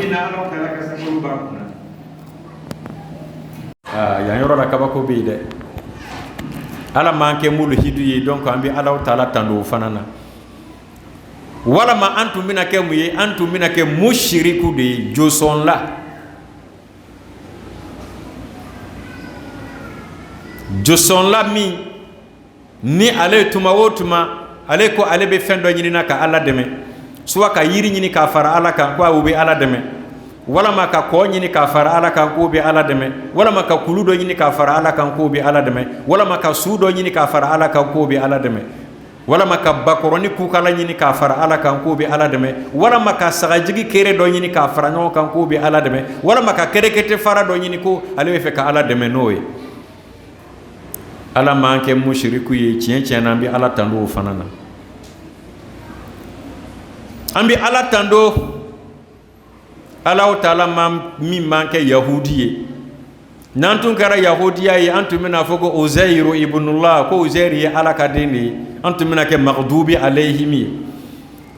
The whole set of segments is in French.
na ala ta la ka sa ko ba kuna ya yoro la kabako be de ala manke mulu hidu yi donc ambi ala taala tando fanana wala ma antum mina ke mu yi antum mina ke mushriku de joson la joson la mi ni ale tuma wotuma ale ko ale be fendo nyini naka ala deme suwa ka yiri nyini ka fara ala kan ko be ala deme wala ma ka ko nyini ka fara ala kan ko be ala deme wala ma ka kuludo nyini ka fara ala kan ko be ala deme wala ma ka sudo nyini ka fara ala kan ko be ala deme wala ma ka bakoroni ku kala nyini ka fara ala kan ko be ala deme wala ma ka sagajigi kere do nyini ka fara nyon kan ko be ala deme wala ma ka kerekete fara do nyini ko ale fe ka ala deme noye ala manke mushriku ye cien nambi ala tando fanana ambi ala tando Allah Ta'ala mi manke yahudiye nantun kara yahudiya ye antum mina foko Uzairu ibnullah ko Uzair ye ala kadini antum mina ke maghdubi alayhim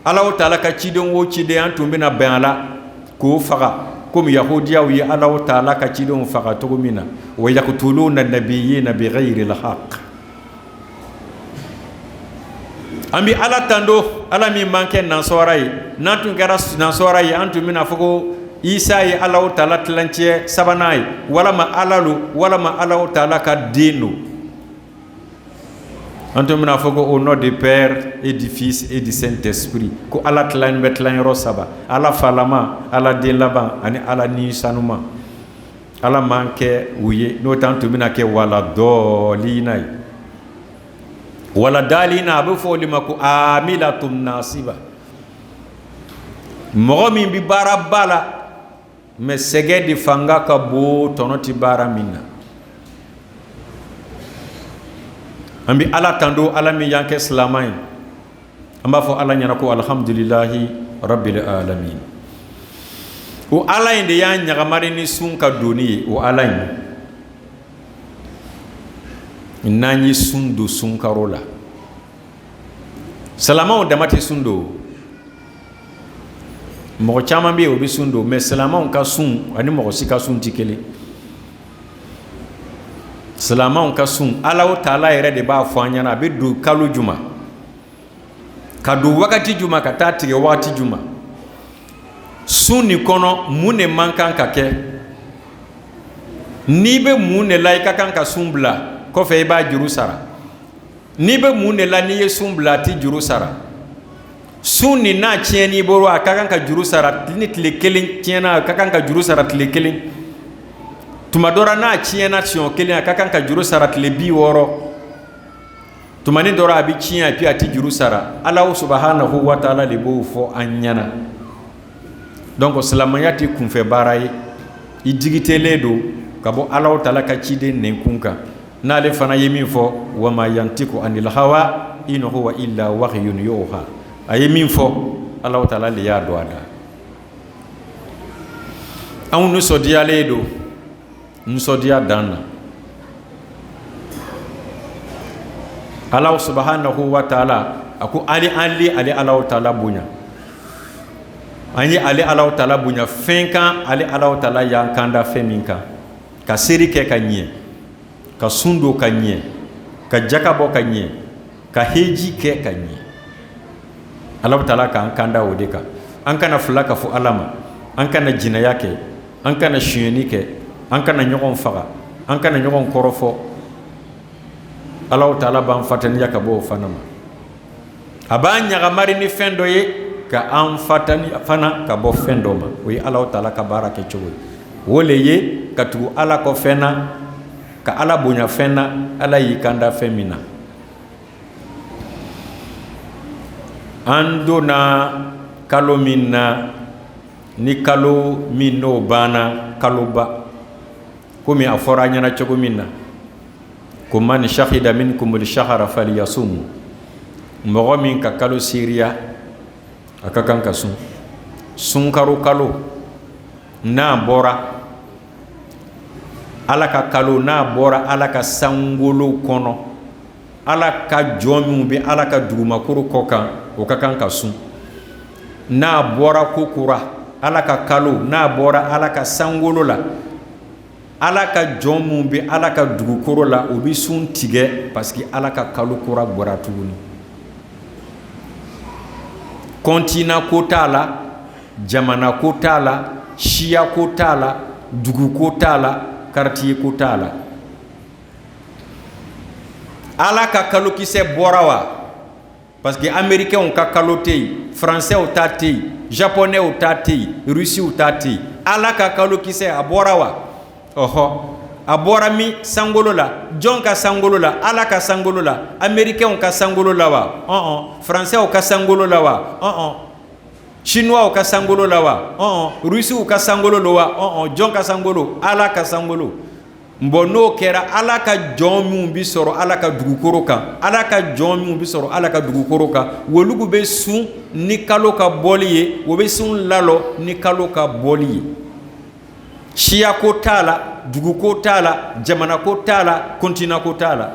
Allah Ta'ala ka cidon wo cide antum mina bala ko faga comme yahudiya ye Allah Ta'ala ka cidon faga to mina wa yaqtuluna nabiyina bighayri alhaq ambi ala tando ala mi manke nasora ye nantun kara nasora ye antum mina foko Isa ye Allah Ta'ala tlanche sabanai wala ma alalu wala ma Allah Ta'ala ka dino antum mina fogo au nom du Père et du Fils et du Saint-Esprit ko ala tlan betlan rosaba ala falama ala den laban ani ala ni sanuma ala manke uye no tantum mina ke wala dolina wala dalina bu fo limako amilatun nasiba mo min bi barabala mais sege di fanga ka bo tonoti bara minna ambi ala tando ala mi yanke islamay amba fo ala nyana ko alhamdulillahi rabbil alamin o ala inde ya nyaga mari ni sun ka doni o ala nani sundu sun karola salama o damati sundo mo chama be obi sundo mais salama on ka sun ani mo si ka sun tikele salama on ka sun ala o taala yere de ba fo anyana be do kalu juma kadu wakati juma ka tati wakati juma sunni kono mune mankan ka ke ni be mune laika kan ka sumbla ko fe ba juru sara ni be mune la ni ye sumbla ti juru sara sunni na tieni boro akakan ka juru sara ni tile kelen tiena akakan ka juru sara tile kelen tumadora na tiena tion kelen akakan ka juru sara tile bi woro tumani dora abi tiena pi ati juru sara Allah subhanahu wa ta'ala le bo fo anyana donc salamayati kun fe baraye i digitele do kabo Allah ta'ala ka cide nenkunka na le fana yemi fo wa ma yantiku anil hawa in huwa illa wahyun yuha aye min fo Allah Ta'ala le ya do ada an nu so dia le do nu so dia dana Allah subhanahu wa ta'ala aku ali Allah Ta'ala bunya ani ali Allah Ta'ala bunya fenka ali Allah Ta'ala ya kanda feminka ka seri ke ka nye ka sundo ka nye ka jakabo ka nye ka heji ke ka nye Allah Ta'ala ka kanda odeka an kana fulaka fu alama an kana jinaya ke an kana shiyeni ke an kana nyogon faga an kana nyogon korofo Allah Ta'ala ban fatani ya kabo fanama abanya gamari ni fendo ye ka an fatani fana kabo fendo ma wi Allah Ta'ala ka barake chogo wole ye katu ala ko fena ka ala bunya fena ala yikanda femina ando na kalo minna ni kalo minno bana kalo ba kumi afora nyana chogo minna kuman shahida minkum al-shahra falyasum mo min ka kalo syria akakan kasun sun kalo na bora ala ka kalo na bora ala ka sangolo kono ala ka jomu be ala ka duguma kuru kokan o kakan kasun na bora kokura ala ka kalo n'a bɔra ala ka sankolo la ala ka jɔn mun bɛ ala ka dugukolo la o bɛ sun tigɛ parce que ala ka kalo kura bɔra tuguni continent ko t'a la jamana ko t'a la siya ko t'a la dugu ko t'a la quartier ko t'a la ala ka kalokisɛ bɔra wa parce que américains ka kalo tɛ yen français ta tɛ yen japonais ta tɛ yen russiw ta tɛ yen ala ka kalokisɛ a bɔra wa ɔhɔ a bɔra min sankolo la jɔn ka sankolo la ala ka sankolo la américains ka sankolo la wa français ka sankolo la wa chinois ka sankolo la wa russiw ka sankolo la wa jɔn ka sankolo ala ka sankolo bon n'o kɛra ala ka jɔn minnu bi sɔrɔ ala ka dugukolo kan ala ka jɔn minnu bi sɔrɔ ala ka dugukolo kan wolugu bɛ sun ni kalo ka bɔli ye o bɛ sun lalɔ ni kalo ka bɔli ye siya ko t'a la dugu ko t'a la jamana ko t'a la continent ko t'a la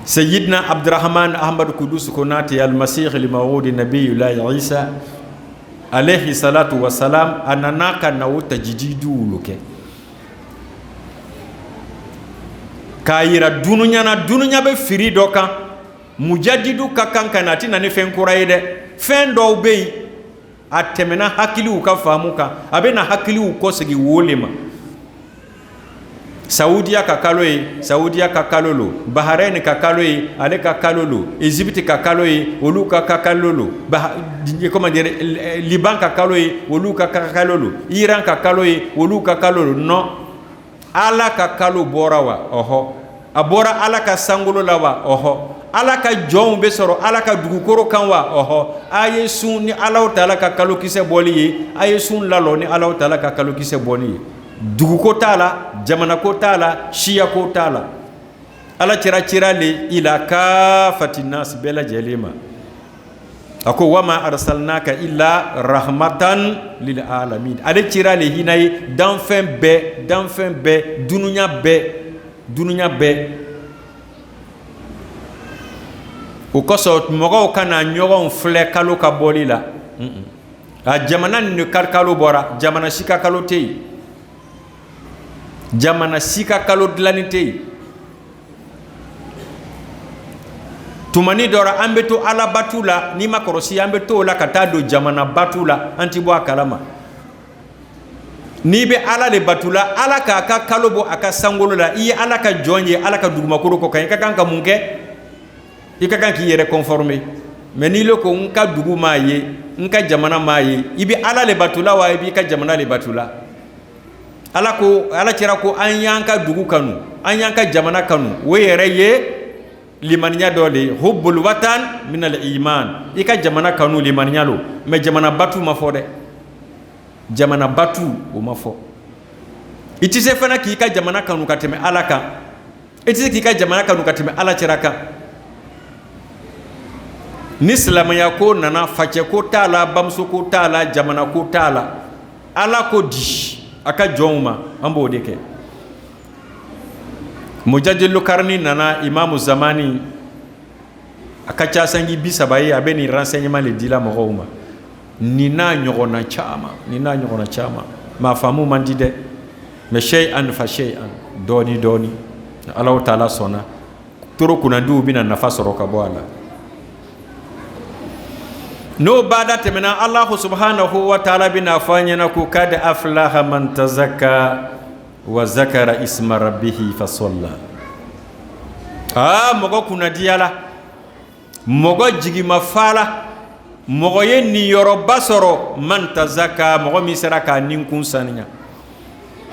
Sayyidina Abdurrahman Ahmad Kudus Konate al-Masih al-Mawud Nabiyullah Isa alayhi salatu wa salam anana ka na wota jijidu loke k'a yira dunuya na dunuya bɛ firi dɔ kan mujadidu ka kan ka na a tɛ na ni fɛn kura ye dɛ fɛn dɔw bɛ yen a tɛmɛna hakiliw ka faamu kan a bɛ na hakiliw kɔsegi wo le ma Saudiya ka kalo ye Saudiya ka kalo lo Bahrain ka kalo ye ale ka kalo lo Egypte ka kalo ye olu ka kalo lo comment dire Liban ka kalo ye olu ka kalo lo Iran ka kalo ye olu ka kalo lo non ala ka kalo bɔra wa ɔhɔ a bɔra ala ka sankolo la wa ɔhɔ ala ka jɔnw bɛ sɔrɔ ala ka dugukolo kan wa ɔhɔ a ye sun ni ala taala ka kalokisɛ bɔli ye a ye sun lalɔ ni ala taala ka kalokisɛ bɔli ye duguko t'a la jamana ko t'a la siya ko t'a la ala cira le ila kafati nas bɛɛ lajɛlen ma a ko wama arsalnaka illa rahmatan lil alamin ale cira le hinɛ ye danfɛn bɛɛ dunuya bɛɛ o kosɔn mɔgɔw kana ɲɔgɔn filɛ kalo ka bɔli la a jamana nin kalo bɔra jamana si ka kalo tɛ yen jamana si ka kalo dilanni tɛ yen tumani dɔra an bɛ to ala batu la n'i ma kɔlɔsi an bɛ to o la ka taa don jamana batu la an ti bɔ a kalama n'i bɛ ala de batu la ala k'a ka kalo bɔ a ka sankolo la i ye ala ka jɔn ye ala ka dugumakolo kɔ kan i ka kan ka mun kɛ i ka kan k'i yɛrɛ conformer mais n'i le ko n ka dugu m'a ye n ka jamana m'a ye i bɛ ala de batu la wa i b'i ka jamana de batu la ala cira ko an y'an ka dugu kanu an y'an ka jamana kanu o yɛrɛ ye limaniya dɔ de ye hubbul watan min al iman i ka jamana kanu limaniya lo mais jamana batu ma fɔ dɛ jamana batu o ma fɔ i tɛ se fana k'i ka jamana kanu ka tɛmɛ ala kan i tɛ se k'i ka jamana kanu ka tɛmɛ ala cira kan ni silamɛya ko nana facɛ ko t'a la bamuso ko t'a la jamana ko t'a la ala ko di a ka jɔnw ma an b'o de kɛ mujadilu karni nana imamu zamani a ka ca sanji 30 ye a bɛ nin renseignement le dila mɔgɔw ma nin n'a ɲɔgɔnna caman maa faamu man di dɛ mais shay'an fa shay'an dɔɔni ala taala sɔnna toro kunnandiw bɛna nafa sɔrɔ ka bɔ a la n'o baada tɛmɛna Allahu subhanahu wa ta'ala bɛna fɔ an ɲɛna ko kad aflaha man tazakka wa zakara isma rabbihi fasalla mɔgɔ kunnadiya la mɔgɔ jigima fa la mɔgɔ ye niyɔrɔba sɔrɔ man tazakka mɔgɔ min sera k'a ninkun saniya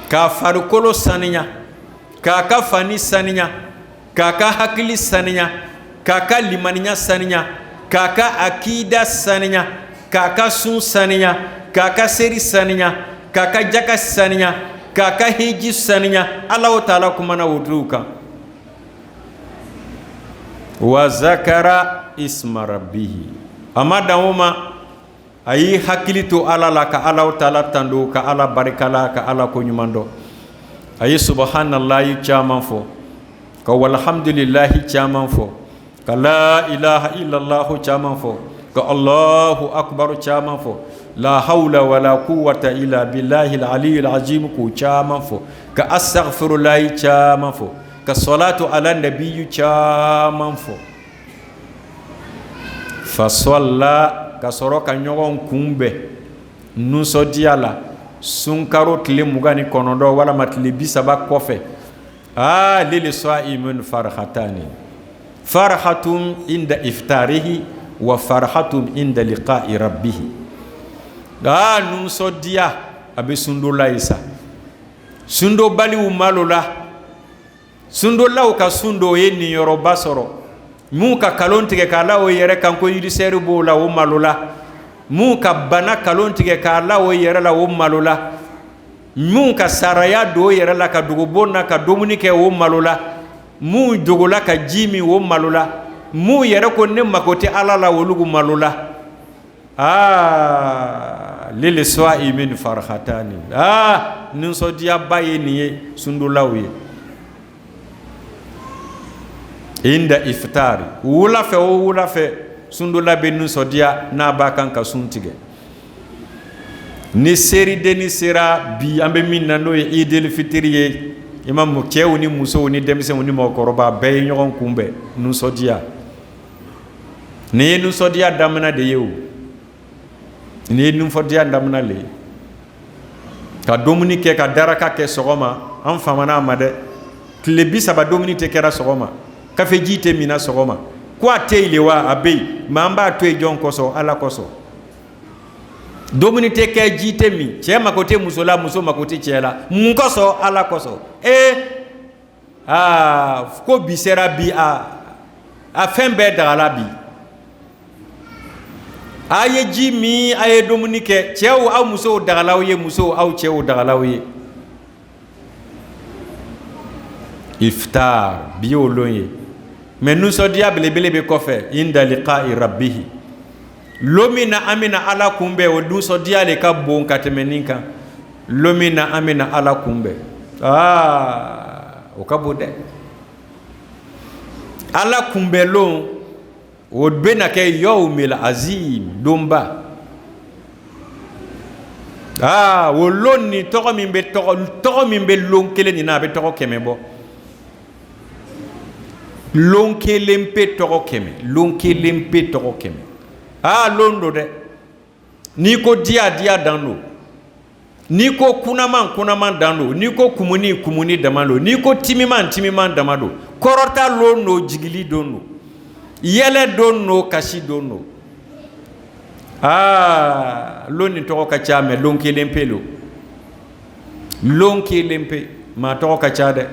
k'a farikolo saniya k'a ka fani saniya k'a ka hakili saniya k'a ka limaniya saniya k'a ka akida saniya k'a ka sun saniya k'a ka seri saniya k'a ka jaka saniya k'a ka hiji saniya Allahu taala kumana wudu kan wa zakara isma rabbihi amma dawoma ayi hakili to ala la ka Allahu taala tando ka ala barikala ka ala ko nyumando ayi subhanallahi caman fo ka walhamdulillahi caman fo ka la ilaha illallah caman fo ka Allahu akbar caman fo la hawla wala quwwata illa billahi al-aliyyil azim ko caman fo ka astaghfirullah caman fo ka salatu ala nabiyyu caman fo fa salla ka soro ka ɲɔgɔn kunbɛ nusɔdiya la sunkaro tile 29 walama tile 30 kɔfɛ lil sa'imin farhatani farhatun inda iftarihi wa farhatun inda liqa'i rabbih nusɔdiya a bɛ sundo la ye sa sundo baliw malo la sundo law ka sundo ye niyɔrɔba sɔrɔ mun ka kalon tigɛ k'a la o yɛrɛ kan ko yirisɛri b'o la o malo la mun ka bana kalon tigɛ k'a la o yɛrɛ la o malo la mun ka saraya do o yɛrɛ la ka dogobon na ka dumuni kɛ o malo la mun dogola ka ji min o malo la mun yɛrɛ ko ne mako tɛ ala la olugu malo la lil sa'imin farhatani nisɔndiyaba ye nin ye sundolaw ye inda iftari wula fɛ o wula fɛ sundola bɛ nisɔndiya n'a b'a kan ka sun tigɛ ni serideni sera bi an bɛ min na n'o ye idil fitiri ye imamu cɛw ni musow ni denmisɛnw ni mɔgɔkɔrɔba bɛɛ ye ɲɔgɔn kunbɛn nisɔndiya nin ye nisɔndiya daminɛ de ye o nin ye nisɔndiya daminɛ de ye ka dumuni kɛ ka daraka kɛ sɔgɔma an famana a ma dɛ tile 30 dumuni tɛ kɛra sɔgɔma kafe ji tɛ mina sɔgɔma ko a tɛ yen wa a bɛ yen mɛ an b'a to yen jɔn kɔsɔn ala kɔsɔn dumuni tɛ kɛ ji tɛ min cɛ mako tɛ muso la muso mako tɛ cɛ la mun kɔsɔn ala kɔsɔn ko bi sera bi a fɛn bɛɛ dagala bi a ye ji min a ye dumuni kɛ cɛw aw musow dagalaw ye musow aw cɛw dagalaw ye iftar bi y'o lon ye mais nisɔndiya belebele bɛ kɔfɛ inda liqa'i rabbih lo min na an bɛna ala kunbɛn o nisɔndiya de ka bon ka tɛmɛ nin kan lo min na an bɛna ala kunbɛn o ka bon dɛ ala kunbɛnlon o bɛna kɛ yawmil azim donba o lon ni tɔgɔ min bɛ lon kelen nin na a bɛ tɔgɔ 100 bɔ lon kelen pe tɔgɔ 100 lon kelen pe tɔgɔ 100 lon do dɛ n'i ko diya dan do n'i ko kunaman dan do n'i ko kumuni dama do n'i ko timiman dama do kɔrɔta lon do jigili don do yɛlɛ don do kasi don do lon ni tɔgɔ ka ca mɛ lon kelen pe lo lon kelen pe maa tɔgɔ ka ca dɛ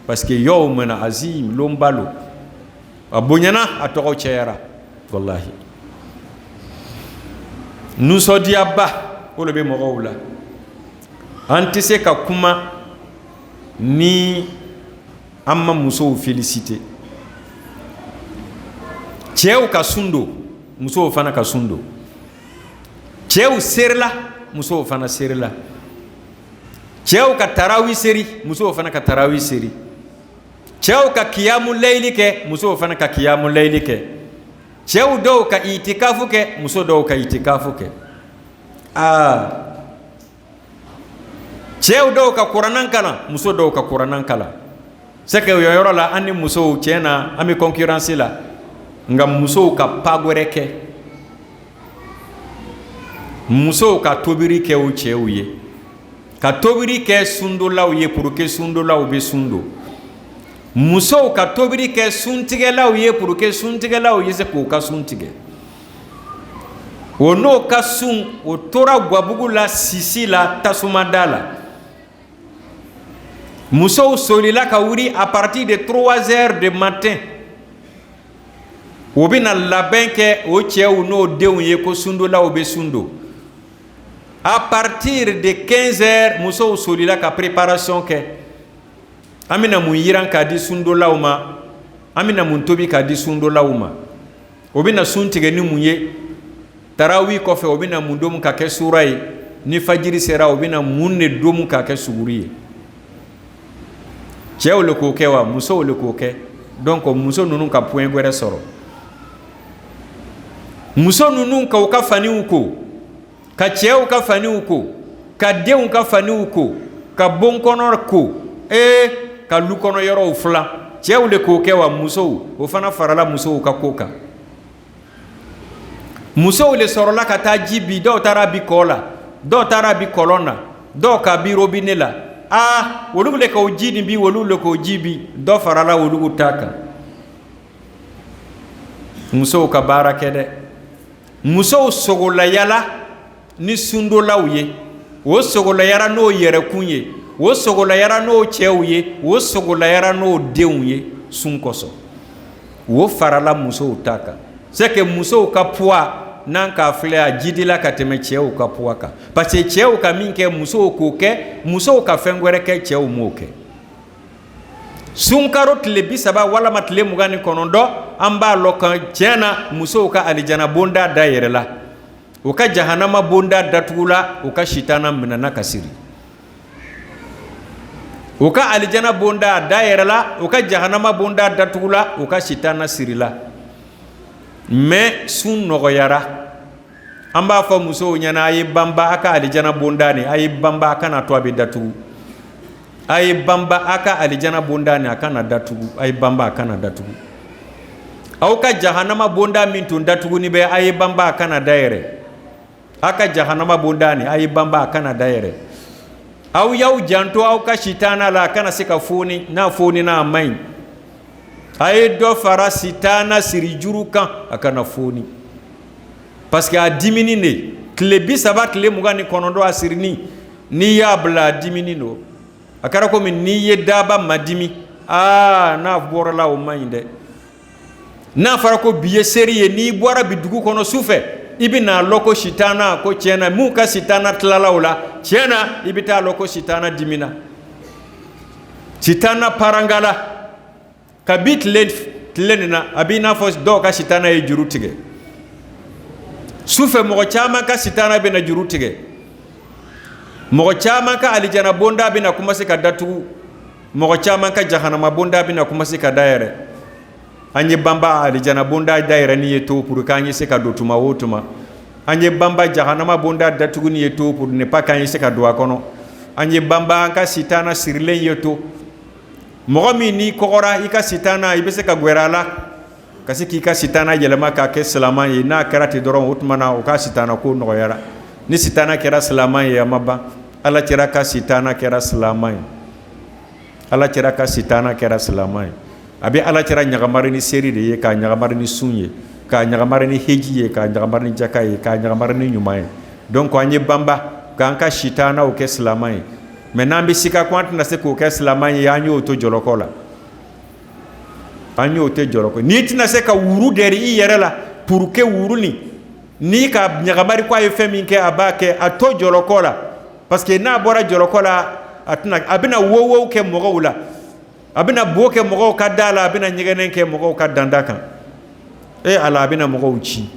parce que yawmun azim lon balo a bonyana a tɔgɔ cɛyara wallahi nisɔndiyaba o de bɛ mɔgɔw la an tɛ se ka kuma ni an ma musow féliciter cɛw ka sun don musow fana ka sun don cɛw serila musow fana serila cɛw ka tarawi seri musow fana ka tarawi seri cɛw ka kiyamu layli kɛ musow fana ka kiyamu layli kɛ cɛw dɔw ka itikafu kɛ muso dɔw ka itikafu kɛ cɛw dɔw ka kuranan kalan muso dɔw ka kuranan kalan c'est que o yɔrɔ la an ni musow tiɲɛna an bɛ concurrence la nka musow ka pas wɛrɛ kɛ musow ka tobiri kɛ o cɛw ye ka tobiri kɛ sundolaw ye pour que sundolaw bɛ sundo musow ka tobiri kɛ suntigɛlaw ye pour que suntigɛlaw ye se k'u ka sun tigɛ o n'o ka sun o tora gabugu la sisi la tasumada la musow solila ka wuli à partir de 3h du matin o bɛna labɛn kɛ o cɛw n'o denw ye ko sundolaw bɛ sundo à partir de 15h musow solila ka préparation kɛ an bɛna mun yiran k'a di sundolaw ma an bɛna mun tobi k'a di sundolaw ma o bɛna sun tigɛ ni mun ye tarawi kɔfɛ o bɛna mun domu ka kɛ sura ye ni fajiri sera o bɛna mun de domu ka kɛ suguri ye cɛw le k'o kɛ wa musow le k'o kɛ donc muso ninnu ka point wɛrɛ sɔrɔ muso ninnu ka u ka faniw ko ka cɛw ka faniw ko ka denw ka faniw ko ka bonkɔnɔ ko ka lukɔnɔ yɔrɔw filan cɛw de k'o kɛ wa musow o fana farala musow ka ko kan musow le sɔrɔla ka taa ji bi dɔw taara bi kɔ la dɔw taara bi kɔlɔn na dɔw ka bi robinet la olu le k'o ji nin bi olu le k'o ji bi dɔ farala olu ta kan musow ka baara kɛ dɛ musow sogolayala ni sundolaw ye o sogolayara n'o yɛrɛkun ye o sogolayara n'o cɛw ye o sogolayara n'o denw ye sun kosɔn o farala musow ta kan c'est que musow ka poids n'an k'a filɛ a jidila ka tɛmɛ cɛw ka poids kan parce que cɛw ka min kɛ musow k'o kɛ musow ka fɛn wɛrɛ kɛ cɛw m'o kɛ sunkaro tile 30 walama tile 29 an b'a lɔ kan tiɲɛna musow ka alijana bonda da yɛrɛ la u ka jahanama bonda datugu la u ka sitana minɛna ka siri u ka alijana bonda da yɛrɛ la u ka jahanama bonda datugu la u ka sitana siri la mais sun nɔgɔyara an b'a fɔ musow ɲɛna a ye banba a ka alijana bonda ni a ye banba a kana to a bɛ datugu a ye banba a ka alijana bonda ni a kana datugu a ye banba a kana datugu aw ka jahanama bonda min tun datuguni bɛ a ye banba a kana dayɛrɛ a ka jahanama bonda ni a ye banba a kana dayɛrɛ aw y'aw janto aw ka sitana la a kana se ka foni n'a foni n'a ma ɲi a ye dɔ fara sitana siri juru kan a kana foni parce que a dimini de tile 30 tile 29 a sirini n'i y'a bila a dimini do a kɛra komi n'i ye daba madimi n'a bɔra la o ma ɲi dɛ n'a fɔra ko bi ye seri ye n'i bɔra bi dugu kɔnɔ sufɛ i bɛ n'a lɔ ko sitana ko tiɲɛna mun ka sitana tilala o la tiɲɛna i bɛ taa lɔ ko sitana dimina sitana parangala kabi tile nin na a b'i n'a fɔ dɔw ka sitana ye juru tigɛ sufɛ mɔgɔ caman ka sitana bɛ na juru tigɛ mɔgɔ caman ka alijana bonda bɛ na commencer ka datugu mɔgɔ caman ka jahanama bonda bɛ na commencer ka dayɛrɛ an ye banba alijana bonda dayɛrɛ ni ye to pour k'an ye se ka don tuma o tuma an ye banba jahanama bonda datugu ni ye to pour ne pas k'an ye se ka don a kɔnɔ an ye banba an ka sitana sirilen ye to mɔgɔ min n'i kɔgɔra i ka sitana i bɛ se ka gwɛrɛ a la ka se k'i ka sitana yɛlɛma k'a kɛ silaman ye n'a kɛra ten dɔrɔn o tuma na o ka sitana ko nɔgɔyara ni sitana kɛra silaman ye a ma ban ala cɛra ka sitana kɛra silaman ye ala cɛra ka sitana kɛra silaman ye a bɛ ala cɛra ɲagamari ni seri de ye k'a ɲagamari ni sun ye k'a ɲagamari ni heji ye k'a ɲagamari ni jaka ye k'a ɲagamari ni ɲuman ye donc an ye banba k'an ka sitanaw kɛ silaman ye mais n'an bɛ sika ko an tɛna se k'o kɛ silaman ye an y'o to jɔlɔkɔ la an y'o to jɔlɔkɔ n'i tɛna se ka wuru dɛri i yɛrɛ la pour que wuru nin n'i ka ɲagamari ko a ye fɛn min kɛ a b'a kɛ a to jɔlɔkɔ la parce que n'a bɔra jɔlɔkɔ la a bɛna wowo kɛ mɔgɔw la a bɛna bo kɛ mɔgɔw ka da la a bɛna ɲɛgɛnɛ kɛ mɔgɔw ka danda kan ala a bɛna mɔgɔw ci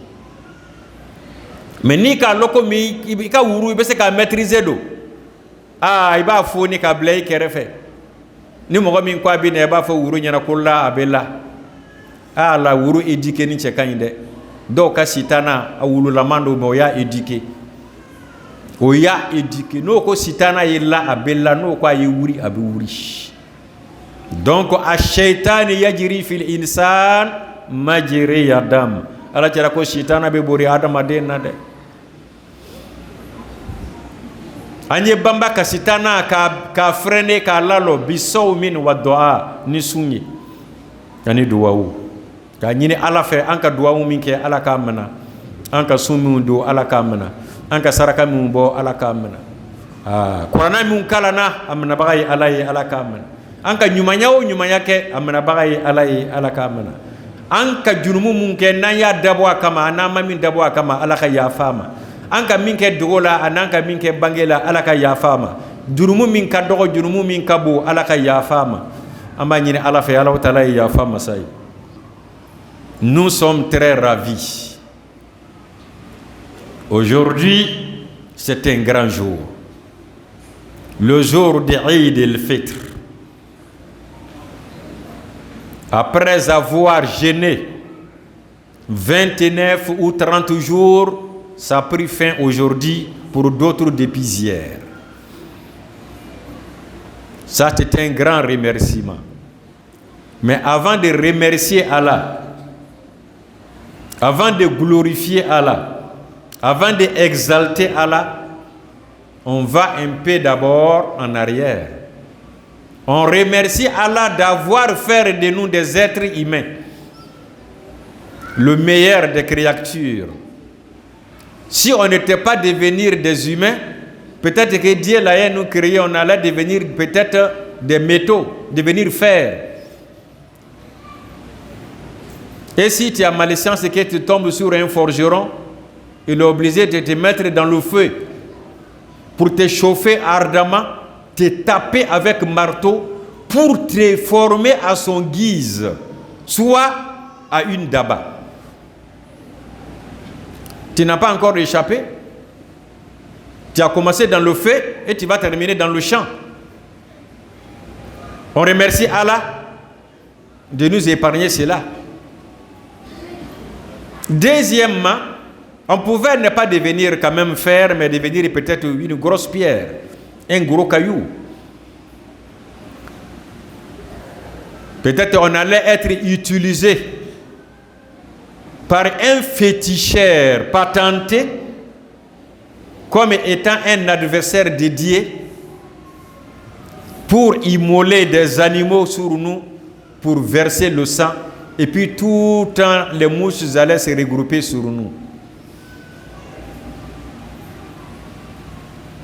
mais n'i k'a lɔn ko min i ka wuru i bɛ se k'a maîtriser don i b'a foni k'a bila i kɛrɛfɛ ni mɔgɔ min ko a bɛ na i b'a fɔ wuru ɲɛna ko la a bɛ la la wuru éduqué ni cɛ ka ɲi dɛ dɔw ka sitana a wululaman don mais o y'a éduqué o y'a éduqué n'o ko sitana ye la a bɛ la n'o ko a ye wuri a bɛ wuri donc a shaitani yajiri fil insan majiri yadam ala cɛla ko sitana bɛ bori adamaden na dɛ an ye banba ka sitana k'a freiner k'a lalɔ bisaw min wa du'a ni sun ye ani duwawu k'a ɲini ala fɛ an ka duwawu min kɛ ala k'a minɛ an ka sun min don ala k'a minɛ an ka saraka min bɔ ala k'a minɛ kuranɛ min kalanna a minɛbaga ye ala ye ala k'a minɛ an ka ɲumanya o ɲumanya kɛ a minɛbaga ye ala ye ala k'a minɛ an ka jurumu min kɛ n'an y'a dabɔ a kama n'an ma min dabɔ a kama ala ka yafa a ma an ka min kɛ dogo la a n'an ka min kɛ bange la ala ka yafa a ma jurumu min ka dɔgɔ jurumu min ka bon ala ka yafa a ma an b'a ɲini ala fɛ ala taala ye yafa masa ye nous sommes très ravis aujourd'hui c'est un grand jour le jour de Eid el-Fitr après avoir jeûné 29 ou 30 jours ça a pris fin aujourd'hui, pour d'autres depuis hier. Ça, c'est un grand remerciement. Mais avant de remercier Allah, avant de glorifier Allah, avant d'exalter Allah, on va un peu d'abord en arrière. On remercie Allah d'avoir fait de nous des êtres humains, le meilleur des créatures. Si on n'était pas devenir des humains, peut-être que Dieu l'a nous créé, on allait devenir peut-être des métaux, devenir fer. Et si tu as malchance et que tu tombes sur un forgeron, il est obligé de te mettre dans le feu pour te chauffer ardemment, te taper avec marteau pour te former à son guise, soit à une daba. Tu n'as pas encore échappé. Tu as commencé dans le feu et tu vas terminer dans le champ. On remercie Allah de nous épargner cela. Deuxièmement, on pouvait ne pas devenir quand même fer, mais devenir peut-être une grosse pierre, un gros caillou. Peut-être on allait être utilisé par un féticheur patenté comme étant un adversaire dédié pour immoler des animaux sur nous, pour verser le sang, et puis tout le temps les mouches allaient se regrouper sur nous.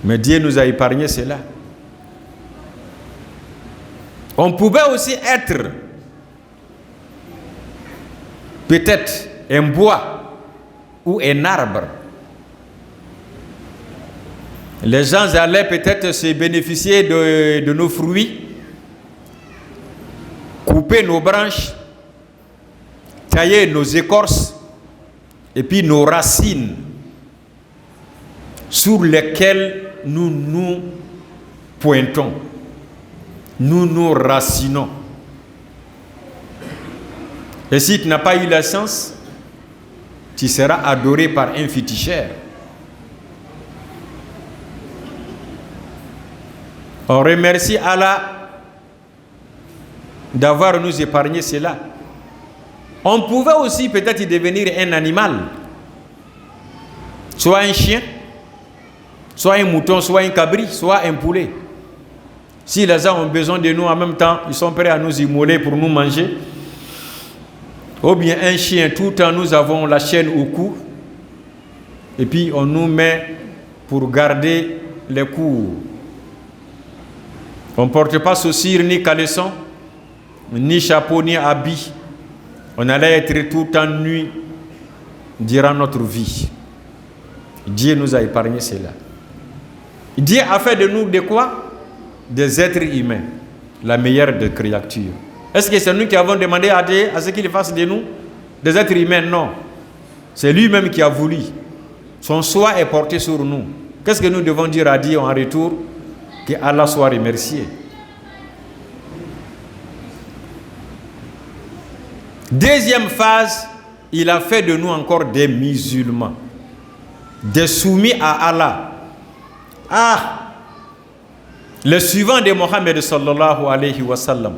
Mais Dieu nous a épargné cela. On pouvait aussi être peut-être un bois ou un arbre. Les gens allaient peut-être se bénéficier de nos fruits, couper nos branches, tailler nos écorces et puis nos racines sur lesquelles nous nous pointons, nous nous racinons. Et si tu n'as pas eu la chance, tu seras adoré par un féticheur. On remercie Allah d'avoir nous épargné cela. On pouvait aussi peut-être devenir un animal, soit un chien, soit un mouton, soit un cabri, soit un poulet. Si les gens ont besoin de nous en même temps, ils sont prêts à nous immoler pour nous manger. Ou bien un chien, tout le temps nous avons la chaîne au cou, et puis on nous met pour garder les coups. On ne porte pas chaussures ni caleçon, ni chapeau, ni habit. On allait être tout le temps nu durant notre vie. Dieu nous a épargné cela. Dieu a fait de nous de quoi? Des êtres humains, la meilleure des créatures. Est-ce que c'est nous qui avons demandé à Dieu à ce qu'il fasse de nous des êtres humains? Non. C'est lui-même qui a voulu. Son choix est porté sur nous. Qu'est-ce que nous devons dire à Dieu en retour? Que Allah soit remercié. Deuxième phase, il a fait de nous encore des musulmans, des soumis à Allah. Le suivant de Mohammed sallallahu alayhi wa sallam.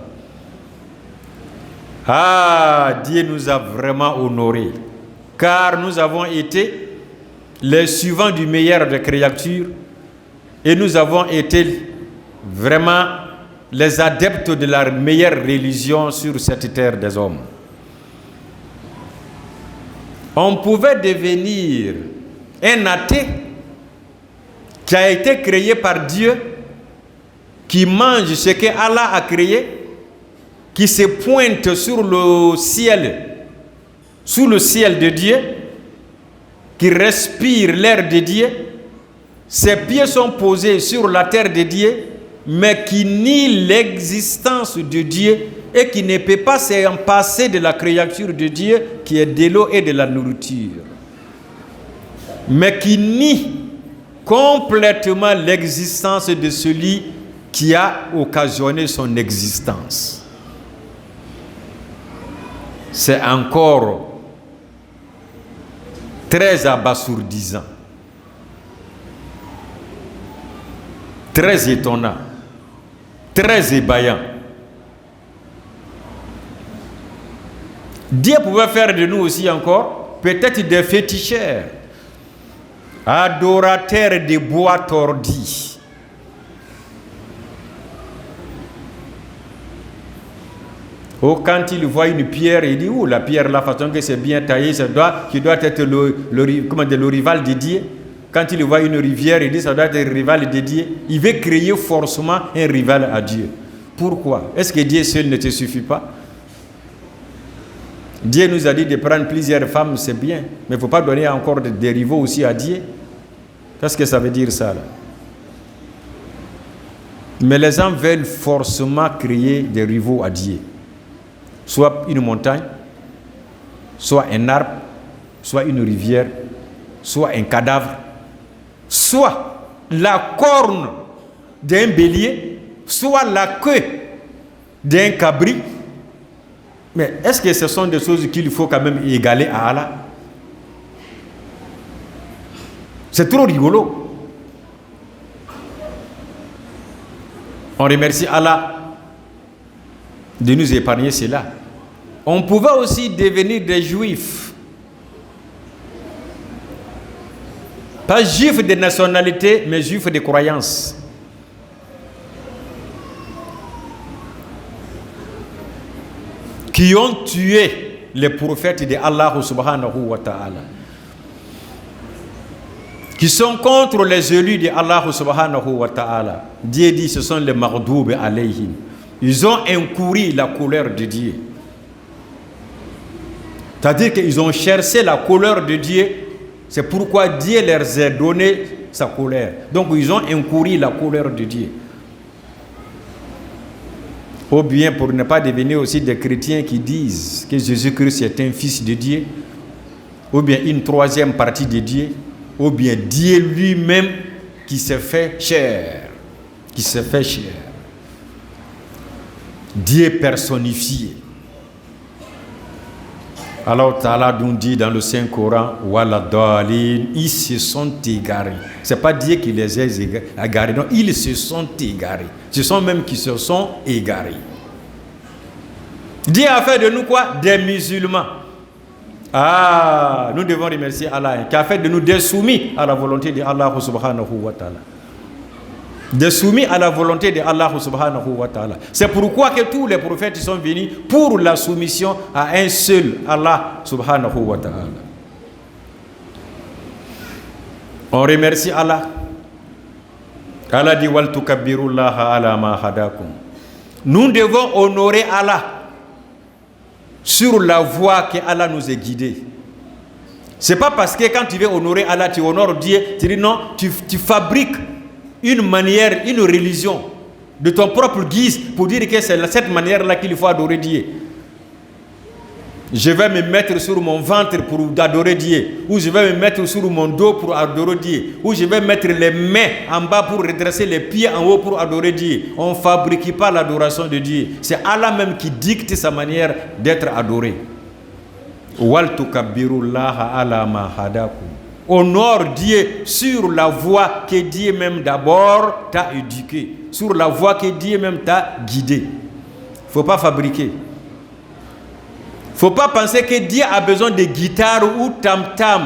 Dieu nous a vraiment honorés, car nous avons été les suivants du meilleur des créatures et nous avons été vraiment les adeptes de la meilleure religion sur cette terre des hommes. On pouvait devenir un athée qui a été créé par Dieu, qui mange ce que Allah a créé, qui se pointe sur le ciel, sous le ciel de Dieu, qui respire l'air de Dieu. Ses pieds sont posés sur la terre de Dieu, mais qui nie l'existence de Dieu et qui ne peut pas s'en passer de la créature de Dieu qui est de l'eau et de la nourriture, mais qui nie complètement l'existence de celui qui a occasionné son existence. C'est encore très abasourdissant, très étonnant, très ébaillant. Dieu pouvait faire de nous aussi encore peut-être des féticheurs, adorateurs des bois tordus. Oh, quand il voit une pierre, il dit, oh, la pierre, la façon que c'est bien taillé, qui doit être le rival de Dieu. Quand il voit une rivière, il dit, ça doit être le rival de Dieu. Il veut créer forcément un rival à Dieu. Pourquoi? Est-ce que Dieu seul ne te suffit pas? Dieu nous a dit de prendre plusieurs femmes, c'est bien. Mais il ne faut pas donner encore des rivaux aussi à Dieu. Qu'est-ce que ça veut dire ça là? Mais les gens veulent forcément créer des rivaux à Dieu. Soit une montagne, soit un arbre, soit une rivière, soit un cadavre, soit la corne d'un bélier, soit la queue d'un cabri. Mais est-ce que ce sont des choses qu'il faut quand même égaler à Allah? C'est trop rigolo. On remercie Allah de nous épargner cela. On pouvait aussi devenir des juifs. Pas juifs de nationalité, mais juifs de croyance. Qui ont tué les prophètes de Allah subhanahu wa ta'ala. Qui sont contre les élus de Allah subhanahu wa ta'ala. Dieu dit ce sont les mardoub alayhim. Ils ont encouru la colère de Dieu. C'est-à-dire qu'ils ont cherché la colère de Dieu. C'est pourquoi Dieu leur a donné sa colère. Donc ils ont encouru la colère de Dieu. Ou bien pour ne pas devenir aussi des chrétiens qui disent que Jésus-Christ est un fils de Dieu. Ou bien une troisième partie de Dieu. Ou bien Dieu lui-même qui s'est fait chair. Qui s'est fait chair. Dieu personnifié. Alors Ta'ala nous dit dans le Saint-Coran, Wala dalin, ils se sont égarés. Ce n'est pas Dieu qui les a égarés, non, ils se sont égarés. Ce sont même qui se sont égarés. Dieu a fait de nous quoi? Des musulmans. Ah, nous devons remercier Allah, qui a fait de nous des soumis à la volonté de Allah subhanahu wa ta'ala. Des soumis à la volonté de Allah subhanahu wa ta'ala. C'est pourquoi que tous les prophètes sont venus pour la soumission à un seul Allah subhanahu wa ta'ala. On remercie Allah. Allah dit wal tukabbirullaha ala ma hadakum. Nous devons honorer Allah sur la voie que Allah nous a guidés. C'est pas parce que quand tu veux honorer Allah, tu honores Dieu, tu dis non, tu fabriques une manière, une religion de ton propre guise pour dire que c'est cette manière-là qu'il faut adorer Dieu. Je vais me mettre sur mon ventre pour adorer Dieu, ou je vais me mettre sur mon dos pour adorer Dieu, ou je vais mettre les mains en bas pour redresser les pieds en haut pour adorer Dieu. On ne fabrique pas l'adoration de Dieu. C'est Allah même qui dicte sa manière d'être adoré. Wal tukabbirullaha ala ma hadakum. Honore Dieu sur la voie que Dieu même d'abord t'a éduqué, sur la voie que Dieu même t'a guidé. Il ne faut pas fabriquer. Il ne faut pas penser que Dieu a besoin de guitare ou tam-tam